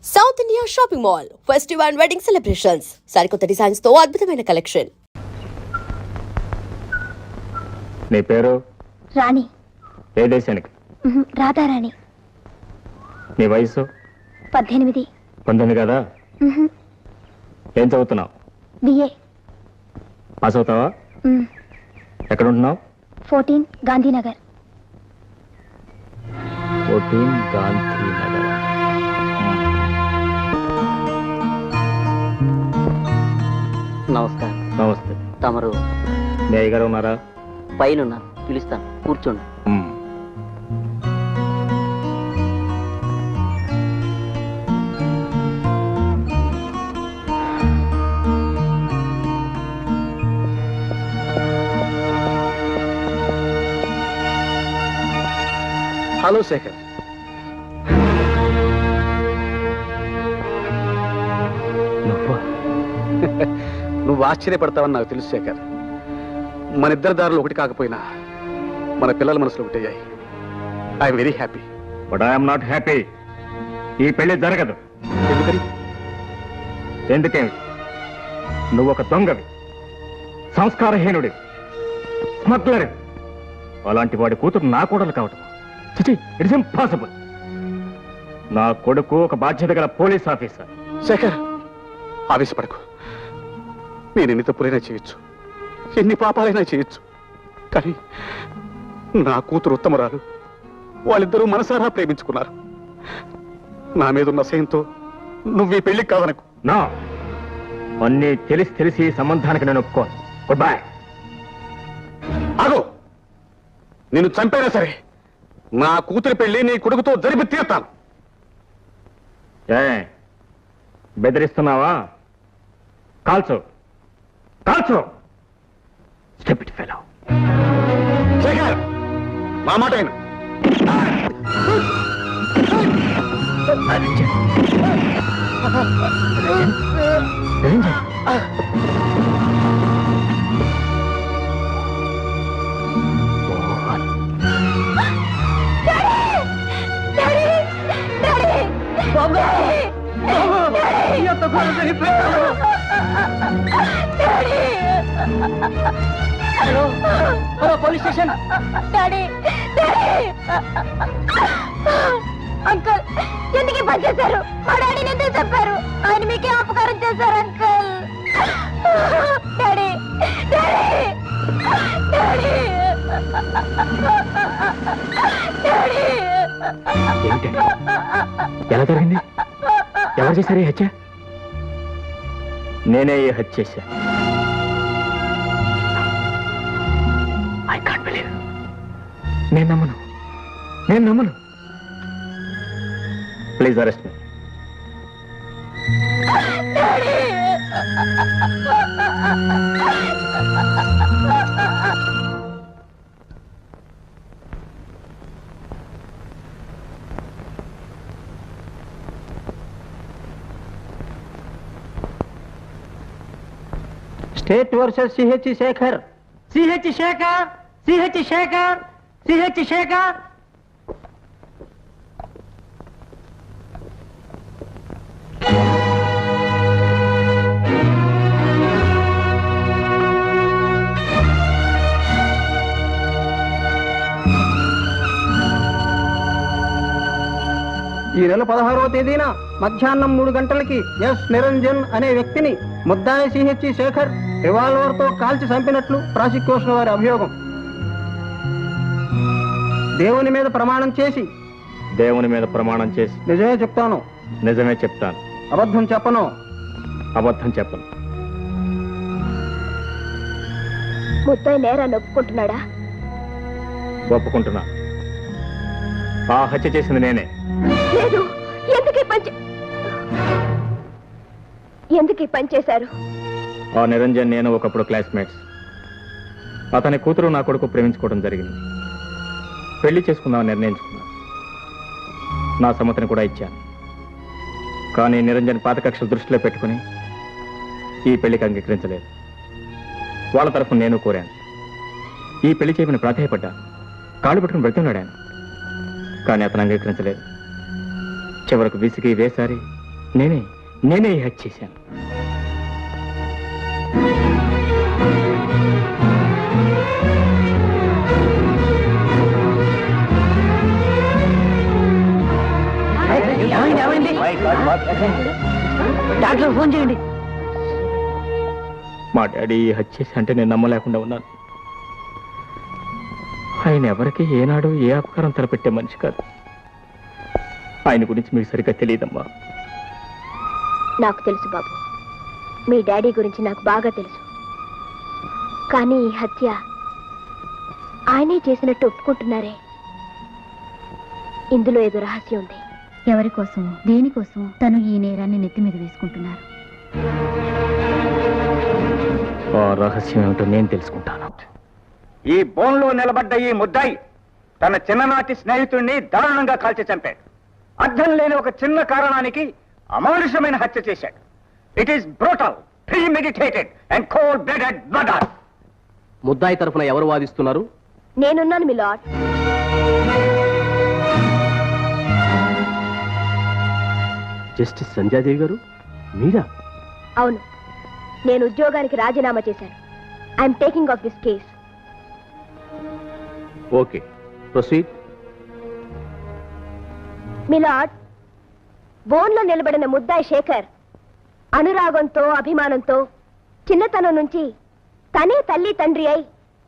South India shopping mall festival and wedding celebrations సరికొత్త designs తో అద్భుతమైన కలెక్షన్. నీ పేరు? రాణి. ఏ దేశానికి? రాధారాణి. నీ వయసు? 18. 19 కదా? ఏం చదువుతున్నావు? బిఏ. పాస్ అవుతావా? ఎక్కడ ఉంటున్నావు? 14 గాంధీనగర్. 14 గాంధీనగర్. నమస్కారం. నమస్తే. తమరు మీ అయ్యగారు ఉన్నారా? పైన పిలుస్తాను, కూర్చోండి. హలో శేఖర్. నువ్వు ఆశ్చర్యపడతావని నాకు తెలుసు శేఖర్. మన ఇద్దరి దారులు ఒకటి కాకపోయినా మన పిల్లల మనసులు ఒకటయ్యాయి. I'm very happy. But I'm not happy. ఈ పెళ్లి జరగదు. ఎందుకని? ఎందుకేమి? నువ్వు ఒక దొంగవి, సంస్కారహీనుడి, స్మగ్లర్. అలాంటి వాడి కూతురు నా కూడలు కావటం చిచి, ఇట్స్ ఇంపాసిబుల్. నా కొడుకు ఒక బాధ్యత గల పోలీస్ ఆఫీసర్. శేఖర్, ఆవేశపడకు. నేను ఎన్ని తప్పులైనా చేయొచ్చు, ఎన్ని పాపాలైనా చేయొచ్చు, కానీ నా కూతురు ఉత్తమరాలు. వాళ్ళిద్దరూ మనసారా ప్రేమించుకున్నారు. నా మీద ఉన్న అసహ్యంతో నువ్వు ఈ పెళ్లికి కాదనకు. నా అన్నీ తెలిసి ఈ సంబంధానికి నేను ఒప్పుకోను. Good bye. ఆగో, నిన్ను చంపైనా సరే నా కూతురి పెళ్లి నీ కొడుకుతో జరిపి తీరుతాను. ఏ బెదిరిస్తున్నావా? కాల్చు, కాల్చు. Stupid fellow. శేఖర్, నా మాట అయిన hello hello, police station. Daddy, uncle ఎందుకు పని చేశారు? మా డాడీని ఎందుకు చెప్పారు? ఆయన మీకే అపకారం చేశారు uncle. Daddy, daddy, daddy, daddy. ఏమిటండి? ఎలా జరిగింది? ఎవరు చేశారు ఈ హత్య? నేనే ఈ హత్య చేశా. I can't believe. నేను నమ్మను. Please arrest me. State versus CH Shekhar. CH Shekhar, CH Shekhar, CH Shekhar. ఈ నెల 16వ తేదీన మధ్యాహ్నం 3 గంటలకి ఎస్ నిరంజన్ అనే వ్యక్తిని ముద్దాయి సిహెచ్ శేఖర్ రివాల్వర్ తో కాల్చి చంపినట్లు ప్రాసిక్యూషన్ వారి అభియోగం. దేవుని మీద ప్రమాణం చేసి నిజమే చెప్తాను. నిజమే చెప్తాను. అబద్ధం చెప్పను. ముద్దాయి నేరాన్ని ఒప్పుకుంటున్నాడా? ఒప్పుకుంటున్నా. ఆ హత్య చేసింది నేనే. లేదు. ఎందుకు ఈ పని చేశారు? ఆ నిరంజన్ నేను ఒకప్పుడు క్లాస్మేట్స్. అతని కూతురు నా కొడుకు ప్రేమించుకోవడం జరిగింది. పెళ్లి చేసుకుందామని నిర్ణయించుకున్నాను. నా సమ్మతిని కూడా ఇచ్చాను. కానీ నిరంజన్ పాత కక్షలు దృష్టిలో పెట్టుకుని ఈ పెళ్లికి అంగీకరించలేదు. వాళ్ళ తరఫున నేను కోరాను. ఈ పెళ్లి చేయమని ప్రాధాయపడ్డా. కాళ్ళు పట్టుకుని బ్రతిమలాడాను. కానీ అతను అంగీకరించలేదు. చివరకు విసిగి వేసారి నేనే ఈ హత్య చేశాను. డాక్టర్ ఫోన్ చేయండి. మా డాడీ ఈ హత్య చేసి అంటే నేను నమ్మలేకుండా ఉన్నాను. ఆయన ఎవరికి ఏనాడు ఏ అపకారం తలపెట్టే మనిషి కాదు. ఆయన గురించి మీకు సరిగ్గా తెలియదమ్మా. నాకు తెలుసు బాబు, మీ డాడీ గురించి నాకు బాగా తెలుసు. కానీ ఈ హత్య ఆయనే చేసినట్టు ఒప్పుకుంటున్నారే, ఇందులో ఏదో రహస్యం ఉంది. ఎవరి కోసం, దేనికోసం తను ఈ నేరాన్ని నెత్తి మీద వేసుకుంటున్నారు? ఆ రహస్యం ఏమిటో నేను తెలుసుకుంటాను. ఈ బోన్లో నిలబడ్డ ఈ ముద్దాయి తన చిన్ననాటి స్నేహితుడిని దారుణంగా కాల్చి చంపాడు. అర్థం లేని ఒక చిన్న కారణానికి అమానుషమైన హత్య చేశాడు. It is brutal, premeditated and cold blooded murder. ముద్దాయి తరఫున ఎవరు వాదిస్తున్నారు? నేనున్నాను మీ లార్డ్. జస్టిస్ సంధ్యాదేవి గారు, మీరా? అవును, నేను ఉద్యోగానికి రాజీనామా చేశాను. I'm taking of this case. Okay, proceed. My lord, బోన్లో నిలబడిన ముద్దాయి శేఖర్ అనురాగంతో, అభిమానంతో చిన్నతనం నుంచి తనే తల్లి తండ్రి అయి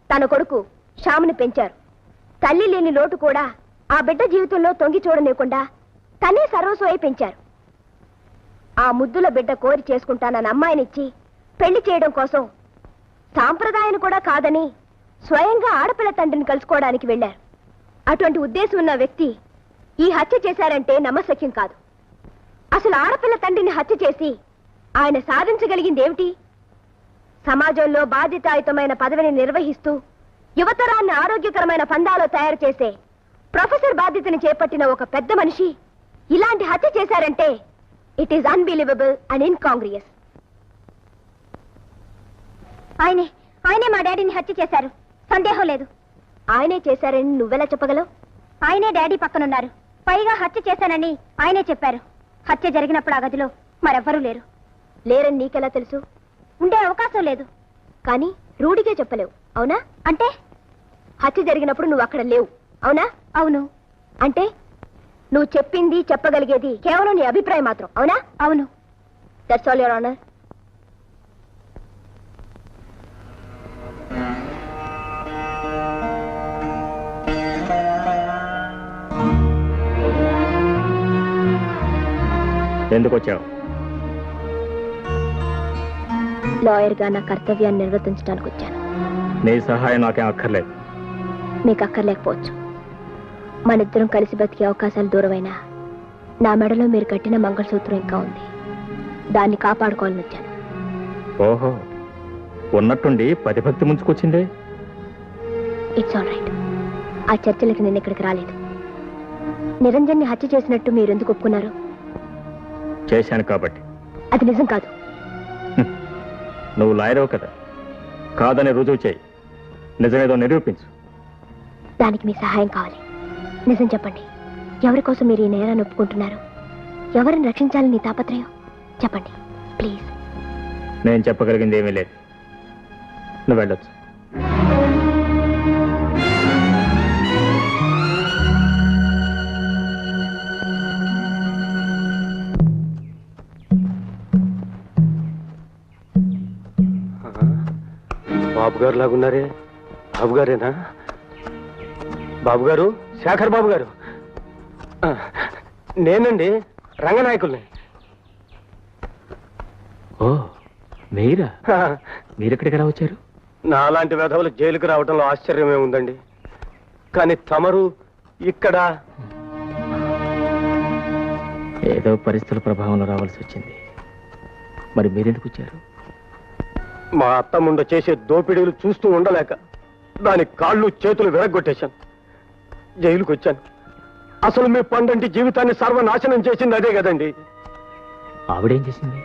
తన కొడుకు శ్యాముని పెంచారు. తల్లి లేని లోటు కూడా ఆ బిడ్డ జీవితంలో తొంగి చూడలేకుండా తనే సర్వస్వం అయి పెంచారు. ఆ ముద్దుల బిడ్డ కోరి చేసుకుంటానన్న అమ్మాయినిచ్చి పెళ్లి చేయడం కోసం సాంప్రదాయాన్ని కూడా కాదని స్వయంగా ఆడపిల్ల తండ్రిని కలుసుకోవడానికి వెళ్లారు. అటువంటి ఉద్దేశం ఉన్న వ్యక్తి ఈ హత్య చేశారంటే నమ్మశక్యం కాదు. అసలు ఆడపిల్ల తండ్రిని హత్య చేసి ఆయన సాధించగలిగింది ఏమిటి? సమాజంలో బాధ్యతాయుతమైన పదవిని నిర్వహిస్తూ యువతరాన్ని ఆరోగ్యకరమైన పందాలో తయారు చేసే ప్రొఫెసర్ బాధ్యతని చేపట్టిన ఒక పెద్ద మనిషి ఇలాంటి హత్య చేశారంటే ఇట్ ఈస్ అన్బిలీవబుల్ అండ్ ఇన్కాంగ్రియస్. ఆయనే మా డాడీని హత్య చేశారు, సందేహం లేదు. ఆయనే చేశారని నువ్వెలా చెప్పగలవు? ఆయనే డాడీ పక్కనున్నారు, పైగా హత్య చేశానని ఆయనే చెప్పారు. హత్య జరిగినప్పుడు ఆ గదిలో మరెవ్వరూ లేరు. లేరని నీకెలా తెలుసు? ఉండే అవకాశం లేదు. కానీ రూఢిగా చెప్పలేవు, అవునా? అంటే హత్య జరిగినప్పుడు నువ్వు అక్కడ లేవు, అవునా? అవును. అంటే నువ్వు చెప్పింది, చెప్పగలిగేది కేవలం నీ అభిప్రాయం మాత్రం, అవునా? అవును. That's all your honour. ఎందుకు వచ్చావు? లాయర్గా నా కర్తవ్యాన్ని నిర్వర్తించడానికి వచ్చాను. నీ సహాయం నాకేం అక్కర్లేదు. మీకు అక్కర్లేకపోవచ్చు. మనిద్దరం కలిసి బతికే అవకాశాలు దూరమైనా నా మెడలో మీరు కట్టిన మంగళసూత్రం ఇంకా ఉంది. దాన్ని కాపాడుకోవాలని వచ్చాను. ఓహో, ఉన్నట్టుండి పతిభక్తి ముంచుకొచ్చిందే. It's all right. ఆ చర్చలకి నేను ఇక్కడికి రాలేదు. నిరంజన్ని హత్య చేసినట్టు మీరు ఎందుకు ఒప్పుకున్నారు? చేశాను కాబట్టి. అది నిజం కాదు. నువ్వు లాయరవు కదా, కాదని రుజువు చేయి, నిజమేదో నిరూపించు. దానికి మీ సహాయం కావాలి. నిజం చెప్పండి, ఎవరి కోసం మీరు ఈ నేరాన్ని ఒప్పుకుంటున్నారు? ఎవరిని రక్షించాలని నీ తాపత్రయం? చెప్పండి ప్లీజ్. నేను చెప్పగలిగింది ఏమీ లేదు. నువ్వు వెళ్ళొచ్చు. బాబు గారు లాగున్నారే. బాబు గారేనా? బాబు గారు, శేఖర్ బాబు గారు. నేనండి, రంగనాయకుల్ని. ఓ మీరా? మీరెక్కడికి ఎలా వచ్చారు? నాలాంటి వెధవులు జైలుకు రావడంలో ఆశ్చర్యమే ఉందండి. కానీ తమరు ఇక్కడ ఏదో పరిస్థితుల ప్రభావంలో రావాల్సి వచ్చింది. మరి మీరెందుకు వచ్చారు? మా అత్తముండ చేసే దోపిడీలు చూస్తూ ఉండలేక దాని కాళ్ళు చేతులు విరగ్గొట్టేశాను. జైలుకు వచ్చాను. అసలు మీ పండంటి జీవితాన్ని సర్వనాశనం చేసింది అదే కదండి. ఆవిడేం చేసింది?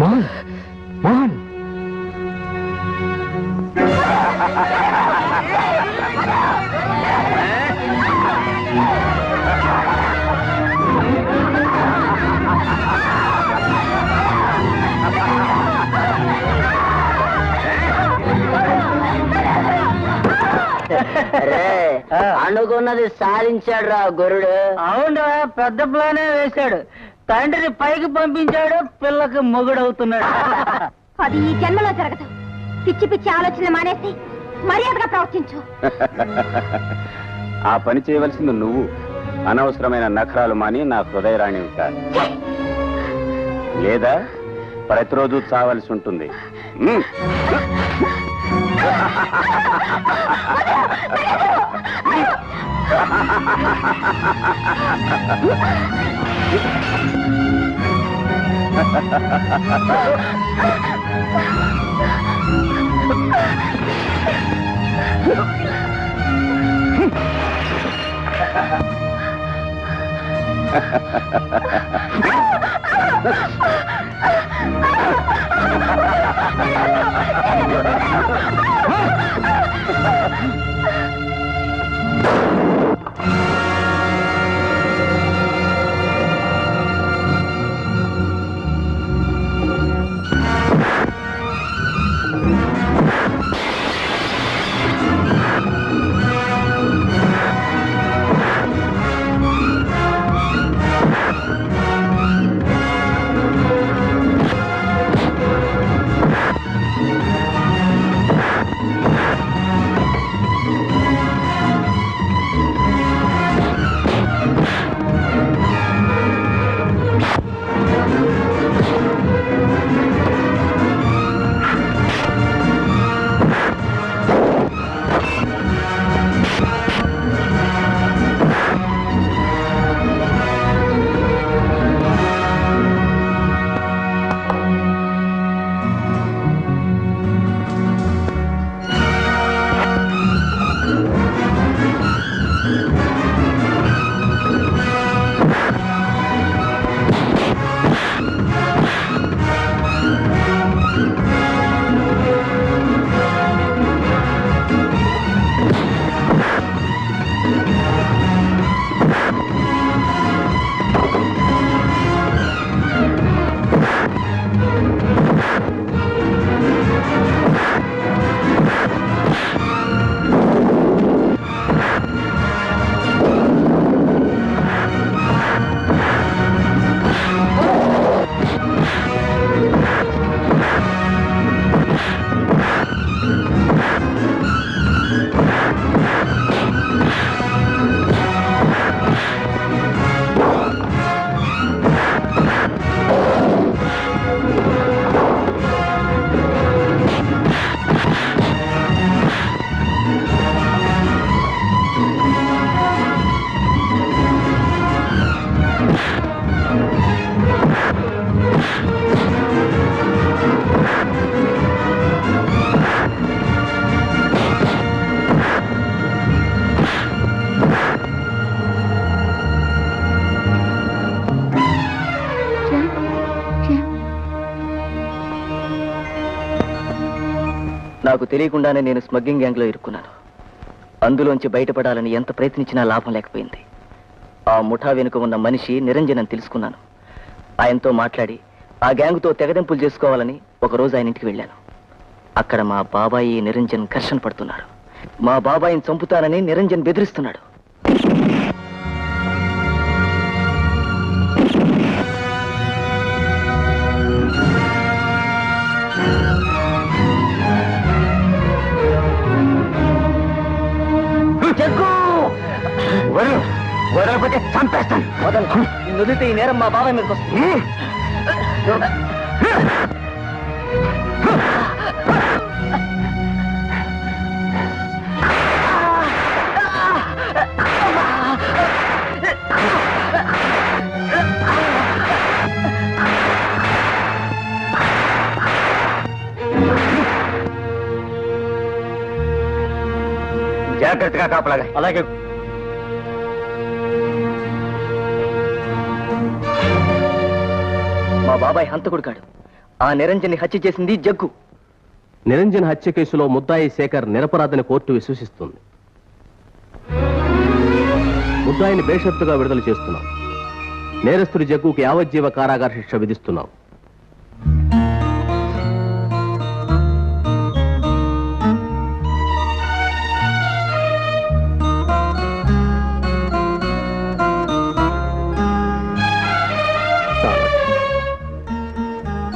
మోహన్, మోహన్. అనుకున్నది సాధించాడు రా గురుడు. అవును, పెద్ద ప్లానే వేశాడు. తండ్రిని పైకి పంపించాడు, పిల్లకి మొగుడవుతున్నాడు. అది ఈ జన్మలో జరగదు. పిచ్చి పిచ్చి ఆలోచనలు మానేసి మర్యాదగా ప్రవర్తించు. ఆ పని చేయవలసింది నువ్వు. అనవసరమైన నఖరాలు మాని నా హృదయరాణివి కాదు. లేదా ప్రతిరోజు చావలసి ఉంటుంది. నాకు తెలియకుండానే నేను స్మగ్లింగ్ గ్యాంగ్ లో ఇరుక్కున్నాను. అందులోంచి బయటపడాలని ఎంత ప్రయత్నించినా లాభం లేకపోయింది. ఆ ముఠా వెనుక ఉన్న మనిషి నిరంజన్ అని తెలుసుకున్నాను. ఆయనతో మాట్లాడి ఆ గ్యాంగుతో తెగదెంపులు చేసుకోవాలని ఒకరోజు ఆయన ఇంటికి వెళ్ళాను. అక్కడ మా బాబాయి నిరంజన్ ఘర్షణ పడుతున్నారు. మా బాబాయిని చంపుతానని నిరంజన్ బెదిరిస్తున్నాడు. వదలకపోతే చంపేస్తాను. వదిలితే ఈ నేరం మా బాబాయ్ మీదకి వస్తుంది. జాగ్రత్తగా కాపలాగా. అలాగే. మా బాబాయ్ హంతకుడు కాడు. ఆ నిరంజన్ని హత్య చేసింది జగ్గు. నిరంజన్ హత్య కేసులో ముద్దాయి శేఖర్ నిరపరాధని కోర్టు విశ్వసిస్తుంది. ముద్దాయిని బేషరతుగా విడుదల చేస్తున్నాం. నేరస్తుడి జగ్గుకి యావజ్జీవ కారాగార శిక్ష విధిస్తున్నాం.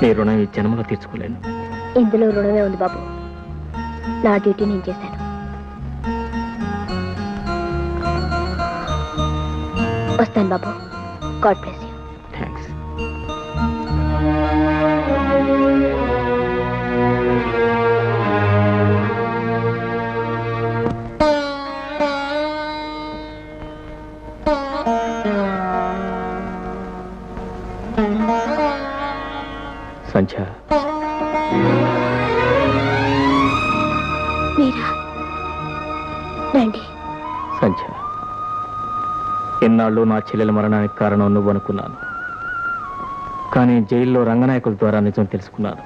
నీ రుణం ఈ జన్మలో తీర్చుకోలేను. ఇందులో రుణమే ఉంది బాబు. నా డ్యూటీ నేను చేశాను. వస్తాను బాబు. God bless you. Thanks. Sandhya, మీరా? రండి. సంధ్య, ఎన్నాళ్ళు నా చెల్లెల మరణానికి కారణం నువ్వు అనుకున్నాను. కానీ జైల్లో రంగనాయకుల ద్వారా నిజం తెలుసుకున్నాను.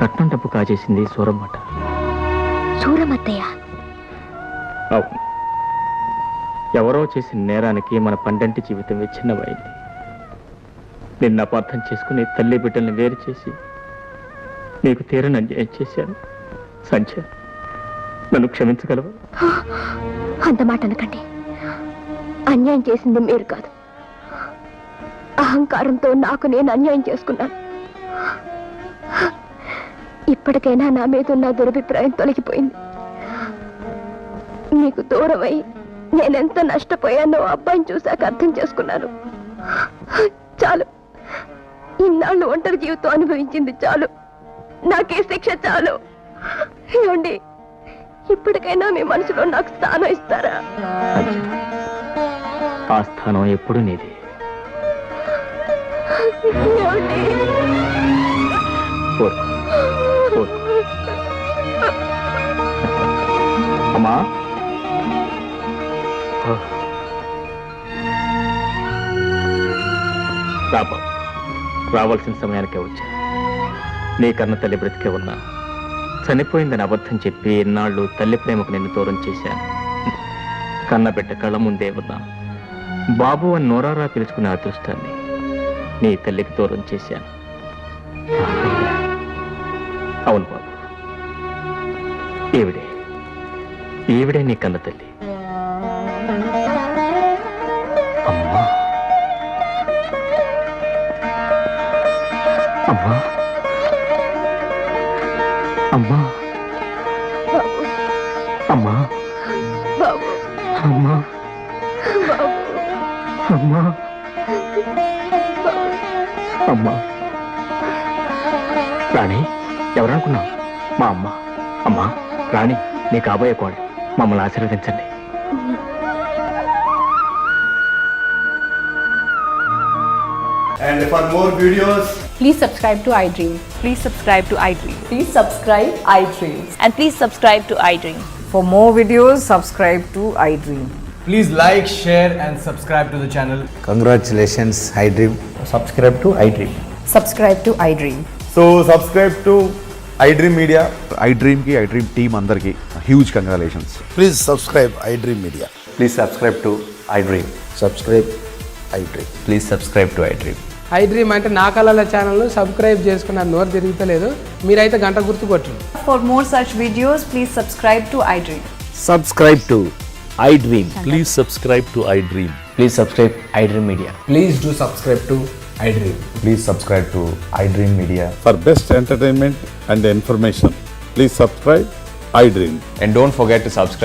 కట్నం డబ్బు కాజేసింది సూరమ్మట. సూరమత్తయ్య? అవును. ఎవరో చేసిన నేరానికి మన పండంటి జీవితం విచ్ఛిన్నమైంది. నిన్ను అపార్థం చేసుకుని తల్లి బిడ్డల్ని వేరు చేసి నీకు తీరని అన్యాయం చేశాను. సంధ్య, నన్ను క్షమించగలవా? అంత మాట అనకండి. అన్యాయం చేసింది మీరు కాదు. అహంకారంతో నాకు నేను అన్యాయం చేసుకున్నాను. ఇప్పటికైనా నా మీద ఉన్న దురభిప్రాయం తొలగిపోయింది. మీకు దూరమై నేనెంత నష్టపోయానో అబ్బాయిని చూశాక అర్థం చేసుకున్నాను. చాలు, ఇన్నాళ్ళు ఒంటరి జీవితం అనుభవించింది చాలు. నాకే శిక్ష చాలు. ఏమండి, ఇప్పటికైనా మీ మనసులో నాకు స్థానం ఇస్తారా? ఆ స్థానం ఎప్పుడు నీది. ఏమండి? ఊరుకో, ఊరుకో. అమ్మా, రాబా, రావాల్సిన సమయానికే వచ్చా. నీ కన్న తల్లి బ్రతికే ఉన్నా చనిపోయిందని అబద్ధం చెప్పి ఎన్నాళ్ళు తల్లి ప్రేమకు నిన్ను దూరం చేశాను. కన్నబిడ్డ కళ్ళ ముందే ఉన్నా బాబు అని నోరారా పిలుచుకునే అదృష్టాన్ని నీ తల్లికి దూరం చేశాను. అవును బాబు, ఈవిడే నీ కన్న తల్లి. అమ్మా, అమ్మా, అమ్మా, అమ్మా, బాబు, అమ్మా, బాబు, అమ్మా, అమ్మా. రాణి, ఎవరనుకున్నావు? మా అమ్మ. అమ్మా, రాణి, నీ కాబోయే కోళ్ళు. మమ్మల్ని ఆశీర్వదించండి. And for more videos, please subscribe to iDream. Please subscribe to iDream. Please subscribe iDream. And please subscribe to iDream. For more videos, subscribe to iDream. please like, share and subscribe to the channel. Congratulations, iDream. Subscribe to iDream. Subscribe to iDream. So subscribe to iDream Media. iDream ki iDream team andarki huge congratulations. Please subscribe iDream Media. Please subscribe to iDream. Subscribe iDream. Please subscribe to iDream. iDream అంటే నా కళల channel subscribe చేసుకున్న నోరు తిరుగుతలేదు. మీరైతే గంట గుర్తు కొట్టండి. For more such videos, please subscribe to iDream. Subscribe to iDream. Please subscribe to iDream. Please subscribe iDream Media. Please do subscribe to iDream. Please subscribe to iDream Media. For best entertainment and information, please subscribe iDream. And don't forget to subscribe